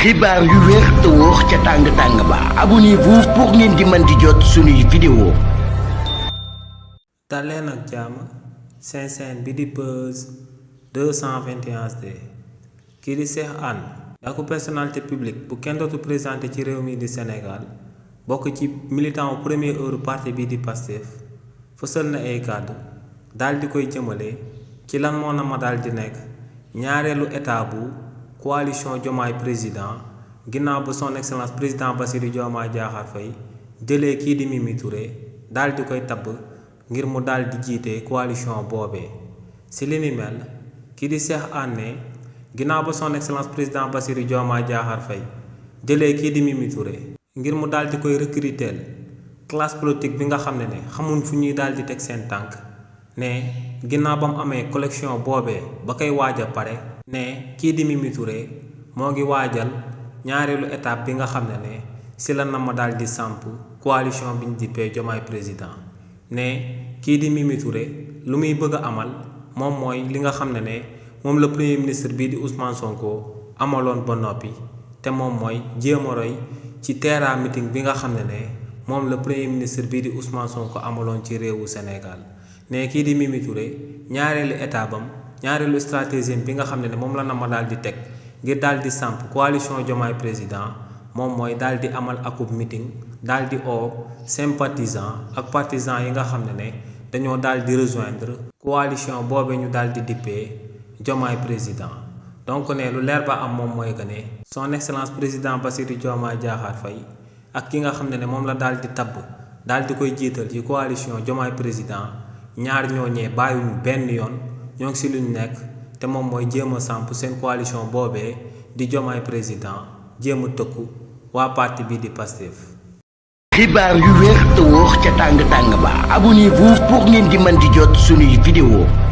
xibaar yu wér te wóor ca tàng ba abonnez-vous pour ngeen di mën di jot suñuy vidéo. daleen ak jàmm seen chaîne bi di Buzz 221 HD kii di Cheikh Anne daaku personnalité publique bu kenn dootu présenté ci réew mi di Sénégal bokk ci militant wu première heure parti bi di Pastef fësal na ay kàddu daal di koy jëmale ci lan moo na ma daal di nekk ñaareelu état bu coalition Diomaye président ginnaaw ba son excellence président Bassirou Diomaye Diakhar Faye jëlee kii di Mimi Touré daal di koy tabb ngir mu daal di jiite coalition boobee si li ni mel kii di Cheikh Anne ginnaaw ba son excellence président Bassirou Diomaye Diakhar Faye jëlee kii di Mimi Touré ngir mu daal di koy recruter classe politique bi nga xam ne xamuñ fu ñuy daal di teg seen tànk ne ginnaaw ba mu amee collection boobee ba koy waaj a pare ne kii di Mimi Touré moo ngi waajal ñaareelu étape bi nga xam ne si la na ma daal di samp coalition bi ñu dippee Diomaye président ne kii di Mimi Touré lu muy bëgg a amal moom mooy li nga xam ne moom la premier ministre bii di Ousmane Sonko amaloon ba noppi te moom mooy jéem a roy ci terrain meeting bi nga xam ne moom la premier ministre bii di Ousmane Sonko amaloon ci réewu Sénégal ne kii di Mimi Touré ñaareelu étape am ñaareelu stratégie bi nga xam ne moom la na ma daal di teg ngir daal di samp coalition Diomaye président moom mooy daal di amal akub meeting daal di oo sympathisant ak partisan yi nga xam ne dañoo daal di rejoindre coalition boobee ñu daal di dippee Diomaye président donc ne lu leer ba am moom mooy que ne son excellence président Bassirou Diomaye Diakhar Faye ak ki nga xam ne moom la daal di tabb daal di koy jiital ci coalition Diomaye président ñaar ñooñee bàyyiwuñu benn yoon ñoo ngi si luñ nekk te moom mooy jéem a samp seen coalition boobee di Diomaye président jéem a tëkku waa parti bi di Pastef. xibaar yu wér te wóor ca tàng ba abonnez-vous pour ngeen di mën di jot suñuy vidéo.